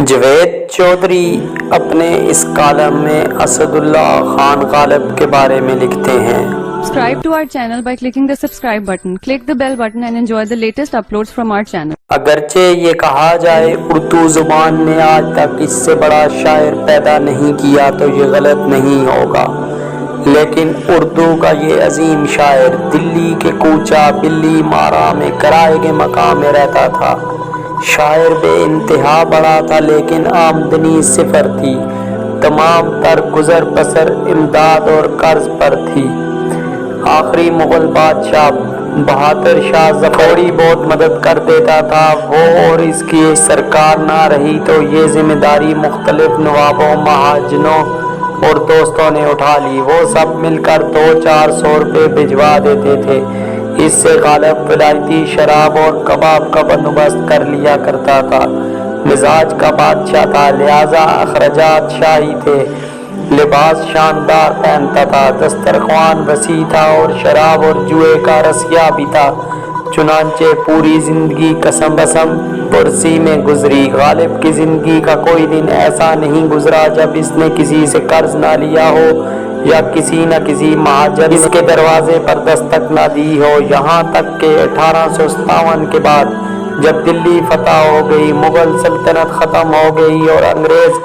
جوید چودھری اپنے اس کالم میں اسد اللہ خان غالب کے بارے میں لکھتے ہیں۔ Subscribe to our channel by clicking the subscribe button. Click the bell button and enjoy the latest uploads from our channel. اگرچہ یہ کہا جائے اردو زبان نے آج تک اس سے بڑا شاعر پیدا نہیں کیا تو یہ غلط نہیں ہوگا، لیکن اردو کا یہ عظیم شاعر دلی کے کوچہ بلی مارا میں کرائے کے مقام میں رہتا تھا۔ شاعر بے انتہا بڑا تھا لیکن آمدنی صفر تھی، تمام تر گزر بسر امداد اور قرض پر تھی۔ آخری مغل بادشاہ بہادر شاہ ظفری بہت مدد کر دیتا تھا، وہ اور اس کی سرکار نہ رہی تو یہ ذمہ داری مختلف نوابوں، مہاجنوں اور دوستوں نے اٹھا لی۔ وہ سب مل کر 200-400 روپے بھجوا دیتے تھے، اس سے غالب ولایتی شراب اور کباب کا بندوبست کر لیا کرتا تھا۔ مزاج کا بادشاہ تھا لہذا اخراجات شاہی تھے، لباس شاندار پہنتا تھا، دسترخوان وسیع تھا اور شراب اور جوئے کا رسیا بھی تھا۔ چنانچہ پوری زندگی قسم بسم پرسی میں گزری۔ غالب کی زندگی کا کوئی دن ایسا نہیں گزرا جب اس نے کسی سے قرض نہ لیا ہو یا کسی نہ کسی مہاجر اس کے دروازے پر دستک نہ دی ہو، یہاں تک کہ 1857 کے بعد جب دلی فتح ہو گئی، مغل سلطنت ختم ہو گئی اور انگریز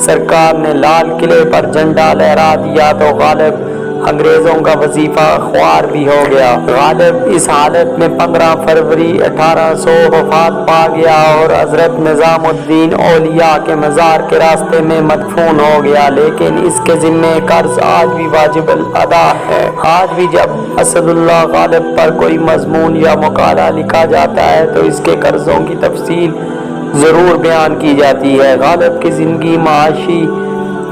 سرکار نے لال قلعے پر جھنڈا لہرا دیا تو غالب انگریزوں کا وظیفہ خوار بھی ہو گیا۔ غالب اس حالت میں 15 فروری 1800 وفات پا گیا اور حضرت نظام الدین اولیاء کے مزار کے راستے میں مدفون ہو گیا، لیکن اس کے ذمہ قرض آج بھی واجب الادا ہے۔ آج بھی جب اسد اللہ غالب پر کوئی مضمون یا مقالہ لکھا جاتا ہے تو اس کے قرضوں کی تفصیل ضرور بیان کی جاتی ہے۔ غالب کی زندگی معاشی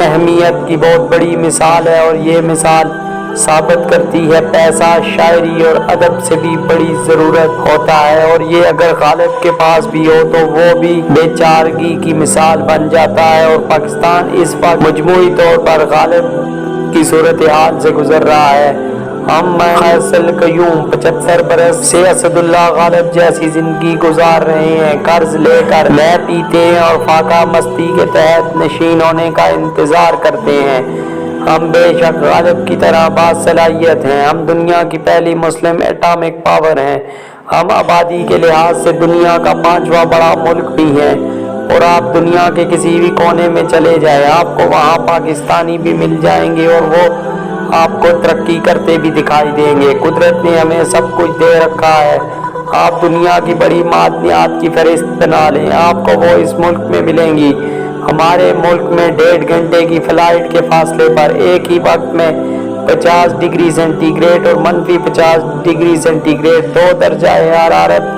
اہمیت کی بہت بڑی مثال ہے اور یہ مثال ثابت کرتی ہے پیسہ شاعری اور ادب سے بھی بڑی ضرورت ہوتا ہے، اور یہ اگر غالب کے پاس بھی ہو تو وہ بھی بے چارگی کی مثال بن جاتا ہے۔ اور پاکستان اس وقت مجموعی طور پر غالب کی صورتحال سے گزر رہا ہے۔ ہم حاصل قیوم 75 برس سے اسد اللہ غالب جیسی زندگی گزار رہے ہیں، قرض لے کر لے پیتے ہیں اور فاقہ مستی کے تحت نشین ہونے کا انتظار کرتے ہیں۔ ہم بے شک غالب کی طرح باصلاحیت ہیں، ہم دنیا کی پہلی مسلم ایٹامک پاور ہیں، ہم آبادی کے لحاظ سے دنیا کا 5واں بڑا ملک بھی ہیں، اور آپ دنیا کے کسی بھی کونے میں چلے جائیں آپ کو وہاں پاکستانی بھی مل جائیں گے اور وہ آپ کو ترقی کرتے بھی دکھائی دیں گے۔ قدرت نے ہمیں سب کچھ دے رکھا ہے، آپ دنیا کی بڑی معدنیات کی فہرست بنا لیں، آپ کو وہ اس ملک میں ملیں گی۔ ہمارے ملک میں 1.5 گھنٹے کی فلائٹ کے فاصلے پر ایک ہی وقت میں 50 ڈگری سینٹی گریڈ اور -50 ڈگری سینٹی گریڈ 2 درجہ حرارت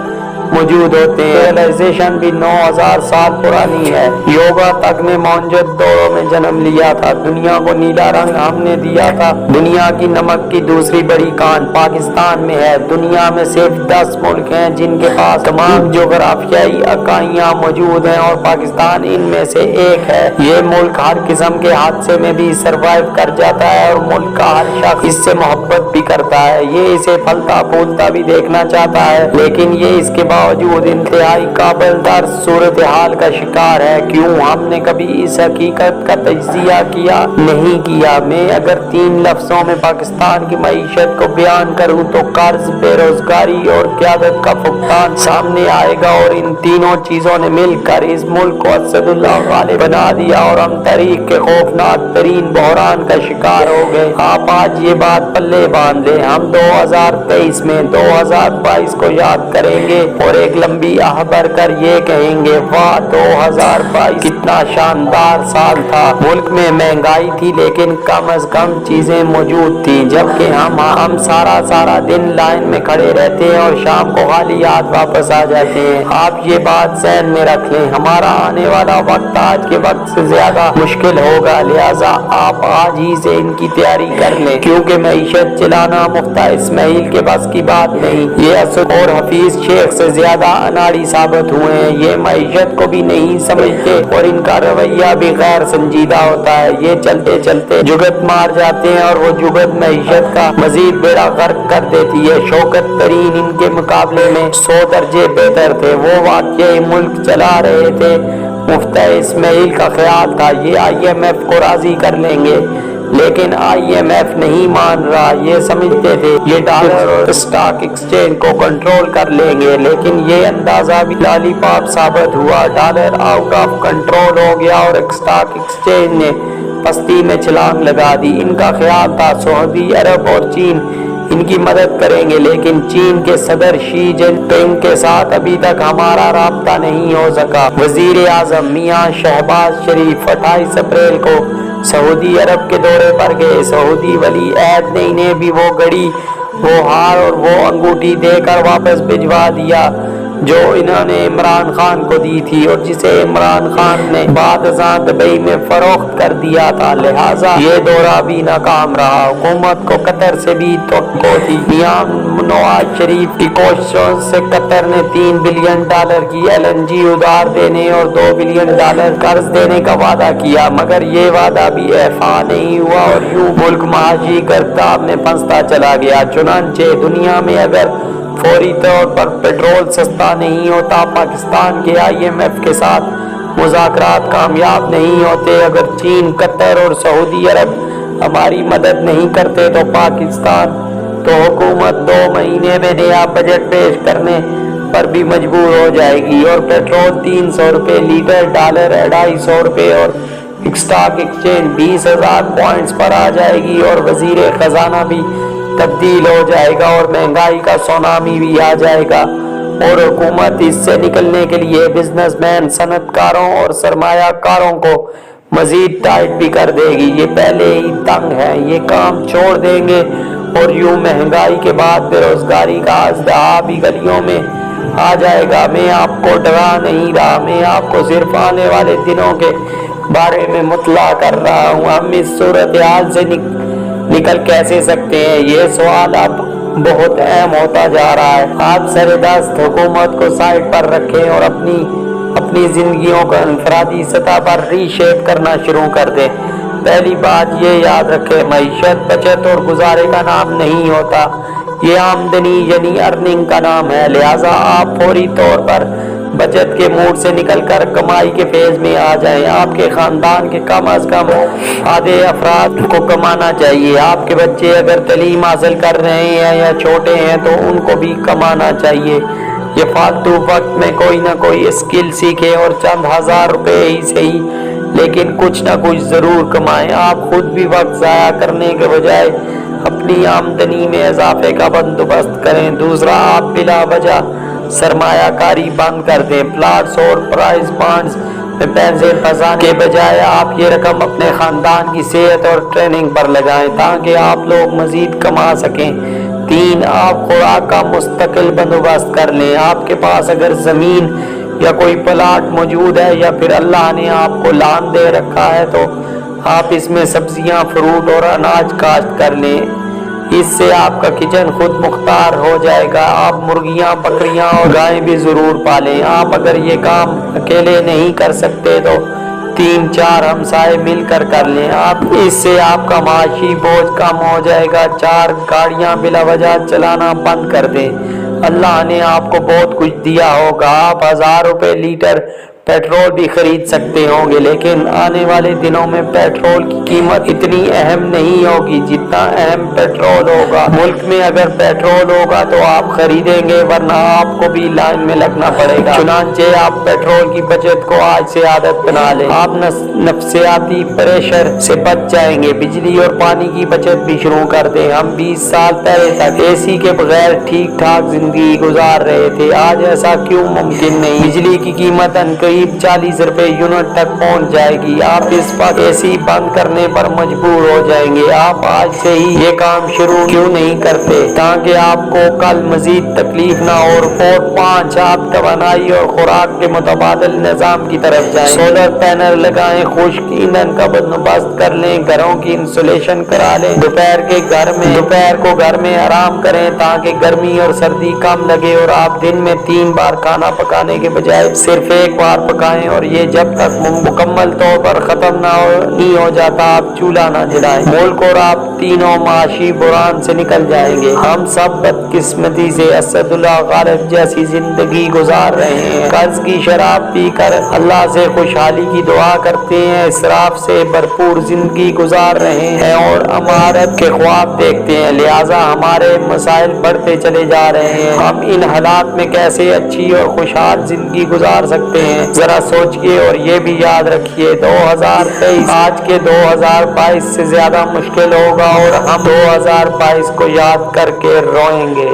موجود ہوتے ہیں۔ سویلائزیشن بھی 9000 سال پرانی ہے۔ یوگا تک نے موہنجو دڑو میں جنم لیا تھا، دنیا کو نیلا رنگ ہم نے دیا تھا۔ دنیا کی نمک کی دوسری بڑی کان پاکستان میں ہے۔ دنیا میں صرف 10 ملک ہیں جن کے پاس تمام جغرافیائی اکائیاں موجود ہیں اور پاکستان ان میں سے ایک ہے۔ یہ ملک ہر قسم کے حادثے میں بھی سروائیو کر جاتا ہے اور ملک کا ہر شخص اس سے محبت بھی کرتا ہے، یہ اسے پھلتا پھولتا بھی دیکھنا چاہتا ہے، لیکن یہ اس کے باوجود انتہائی قابل در صورتحال کا شکار ہے۔ کیوں ہم نے کبھی اس حقیقت کا تجزیہ کیا نہیں کیا؟ میں اگر 3 لفظوں میں پاکستان کی معیشت کو بیان کروں تو قرض، بے روزگاری اور قیادت کا فقدان سامنے آئے گا، اور ان تینوں چیزوں نے مل کر اس ملک کو اسد اللہ غالب بنا دیا اور ہم تاریخ کے خوفناک ترین بحران کا شکار ہو گئے۔ آپ آج یہ بات پلے باندھ لیں، ہم 2023 میں 2022 کو یاد کریں گے اور ایک لمبی آہ بھر کر یہ کہیں گے واہ 2022 کتنا شاندار سال تھا۔ ملک میں مہنگائی تھی لیکن کم از کم چیزیں موجود تھیں، جبکہ ہم سارا دن لائن میں کھڑے رہتے ہیں اور شام کو خالی ہاتھ واپس آ جاتے ہیں۔ آپ یہ بات ذہن میں رکھ لیں، ہمارا آنے والا وقت آج کے وقت سے زیادہ مشکل ہوگا، لہٰذا آپ آج ہی سے ان کی تیاری کر لیں، کیونکہ معیشت چلانا مفتہ اسماعیل کے بس کی بات نہیں۔ یہ اسد اور حفیظ شیخ سے زیادہ اناڑی ثابت ہوئے ہیں، یہ معیشت کو بھی نہیں سمجھتے اور ان کا رویہ بھی غیر سنجیدہ ہوتا ہے۔ یہ چلتے چلتے جگت مار جاتے ہیں اور وہ جگت معیشت کا مزید بیڑا غرق کر دیتی ہے۔ شوکت ترین ان کے مقابلے میں 100 درجے بہتر تھے، وہ واقعی ملک چلا رہے تھے، مفتہ اسماعیل کا خیال تھا یہ IMF کو راضی کر لیں گے، لیکن IMF نہیں مان رہا۔ یہ سمجھتے تھے یہ ڈالر اور اسٹاک ایکسچینج کو کنٹرول کر لیں گے، لیکن یہ اندازہ بھی لالی پاپ ثابت ہوا۔ ڈالر آؤٹ آف کنٹرول ہو گیا اور اسٹاک ایکسچینج نے پستی میں چھلانگ لگا دی۔ ان کا خیال تھا سعودی عرب اور چین ان کی مدد کریں گے، لیکن چین کے صدر شی جن پنگ کے ساتھ ابھی تک ہمارا رابطہ نہیں ہو سکا۔ وزیر اعظم میاں شہباز شریف 28 اپریل کو سعودی عرب کے دورے پر گئے۔ سعودی ولی عہد نے انہیں بھی وہ گھڑی، وہ ہار اور وہ انگوٹھی دے کر واپس بھجوا دیا جو انہوں نے عمران خان کو دی تھی اور جسے عمران خان نے بعد ازاں دبئی میں فروخت کر دیا تھا، لہٰذا یہ دورہ بھی ناکام رہا۔ حکومت کو قطر سے بھی توقع تھی۔ میاں نواز شریف کی کوششوں سے قطر نے $3 بلین کی LNG ادھار دینے اور $2 بلین قرض دینے کا وعدہ کیا، مگر یہ وعدہ بھی ایفا نہیں ہوا اور یوں ملک معاشی گرداب میں پھنستا چلا گیا۔ چنانچہ دنیا میں اگر فوری طور پر پیٹرول سستا نہیں ہوتا، پاکستان کے IMF کے ساتھ مذاکرات کامیاب نہیں ہوتے، اگر چین، قطر اور سعودی عرب ہماری مدد نہیں کرتے تو پاکستان تو حکومت 2 مہینے میں نیا بجٹ پیش کرنے پر بھی مجبور ہو جائے گی اور پیٹرول $300 لیٹر، ڈالر $250 اور اسٹاک ایکسچینج 20,000 پوائنٹس پر آ جائے گی اور وزیر خزانہ بھی تبدیل ہو جائے گا اور مہنگائی کا سونامی بھی آ جائے گا اور حکومت اس سے نکلنے کے لیے بزنس مین، صنعت کاروں اور سرمایہ کاروں کو مزید ٹائٹ بھی کر دے گی۔ یہ پہلے ہی تنگ ہیں، یہ کام چھوڑ دیں گے اور یوں مہنگائی کے بعد بے روزگاری کا ازدحام بھی گلیوں میں آ جائے گا۔ میں آپ کو ڈرا نہیں رہا، میں آپ کو صرف آنے والے دنوں کے بارے میں مطلع کر رہا ہوں۔ ہم اس صورتحال سے نکل کیسے سکتے ہیں؟ یہ سوال اب بہت اہم ہوتا جا رہا ہے۔ آپ سر دست حکومت کو سائڈ پر رکھیں اور اپنی زندگیوں کو انفرادی سطح پر ری شیپ کرنا شروع کر دیں۔ پہلی بات یہ یاد رکھیں، معیشت بچت اور گزارے کا نام نہیں ہوتا، یہ آمدنی یعنی ارننگ کا نام ہے۔ لہٰذا آپ فوری طور پر بچت کے موڈ سے نکل کر کمائی کے فیز میں آ جائیں۔ آپ کے خاندان کے کم از کم آدھے افراد کو کمانا چاہیے۔ آپ کے بچے اگر تعلیم حاصل کر رہے ہیں یا چھوٹے ہیں تو ان کو بھی کمانا چاہیے۔ یہ فالتو وقت میں کوئی نہ کوئی اسکل سیکھیں اور چند ہزار روپے ہی صحیح لیکن کچھ نہ کچھ ضرور کمائیں۔ آپ خود بھی وقت ضائع کرنے کے بجائے اپنی آمدنی میں اضافے کا بندوبست کریں۔ دوسرا، آپ بلا وجہ سرمایہ کاری بند کر دیں۔ پلاٹس اور پرائز بانڈز میں پیسے پھنسانے کے بجائے آپ یہ رقم اپنے خاندان کی صحت اور ٹریننگ پر لگائیں تاکہ آپ لوگ مزید کما سکیں۔ 3، آپ خوراک کا مستقل بندوبست کر لیں۔ آپ کے پاس اگر زمین یا کوئی پلاٹ موجود ہے یا پھر اللہ نے آپ کو لان دے رکھا ہے تو آپ اس میں سبزیاں، فروٹ اور اناج کاشت کر لیں۔ اس سے آپ کا کچن خود مختار ہو جائے گا۔ آپ مرغیاں، بکریاں اور گائیں بھی ضرور پالیں۔ آپ اگر یہ کام اکیلے نہیں کر سکتے تو 3-4 ہمسائے مل کر لیں۔ اس سے آپ کا معاشی بوجھ کم ہو جائے گا۔ 4، گاڑیاں بلا وجہ چلانا بند کر دیں۔ اللہ نے آپ کو بہت کچھ دیا ہوگا، آپ 1000 روپے لیٹر پیٹرول بھی خرید سکتے ہوں گے، لیکن آنے والے دنوں میں پیٹرول کی قیمت اتنی اہم نہیں ہوگی جتنا اہم پیٹرول ہوگا۔ ملک میں اگر پیٹرول ہوگا تو آپ خریدیں گے، ورنہ آپ کو بھی لائن میں لگنا پڑے گا۔ چنانچہ آپ پیٹرول کی بچت کو آج سے عادت بنا لیں۔ آپ نفسیاتی پریشر سے بچ جائیں گے۔ بجلی اور پانی کی بچت بھی شروع کر دیں۔ ہم 20 سال پہلے تک AC کے بغیر ٹھیک ٹھاک زندگی گزار رہے تھے، آج ایسا کیوں ممکن نہیں؟ بجلی کی قیمت قریب 40 روپے یونٹ تک پہنچ جائے گی۔ آپ اس وقت AC بند کرنے پر مجبور ہو جائیں گے۔ آپ آج سے ہی یہ کام شروع کیوں نہیں کرتے تاکہ آپ کو کل مزید تکلیف نہ ہو؟ اور 5، آپ توانائی اور خوراک کے متبادل نظام کی طرف جائیں۔ سولر پینل لگائیں، خشک ایندھن کا بندوبست کر لیں، گھروں کی انسولیشن کرا لیں۔ دوپہر کو گھر میں آرام کریں تاکہ گرمی اور سردی کم لگے اور آپ دن میں 3 بار کھانا پکانے کے بجائے صرف 1 بار پکائیں، اور یہ جب تک مکمل طور پر ختم نہیں ہو جاتا آپ چولہا نہ جلائیں۔ ملک اور آپ خواتین و معاشی بحران سے نکل جائیں گے۔ ہم سب بدقسمتی سے اسداللہ غالب جیسی زندگی گزار رہے ہیں، قرض کی شراب پی کر اللہ سے خوشحالی کی دعا کرتے ہیں، اسراف سے بھرپور زندگی گزار رہے ہیں اور امارت کے خواب دیکھتے ہیں، لہٰذا ہمارے مسائل بڑھتے چلے جا رہے ہیں۔ ہم ان حالات میں کیسے اچھی اور خوشحال زندگی گزار سکتے ہیں؟ ذرا سوچئے اور یہ بھی یاد رکھیے 2023 آج کے 2022 سے زیادہ مشکل ہوگا اور ہم 2022 کو یاد کر کے روئیں گے۔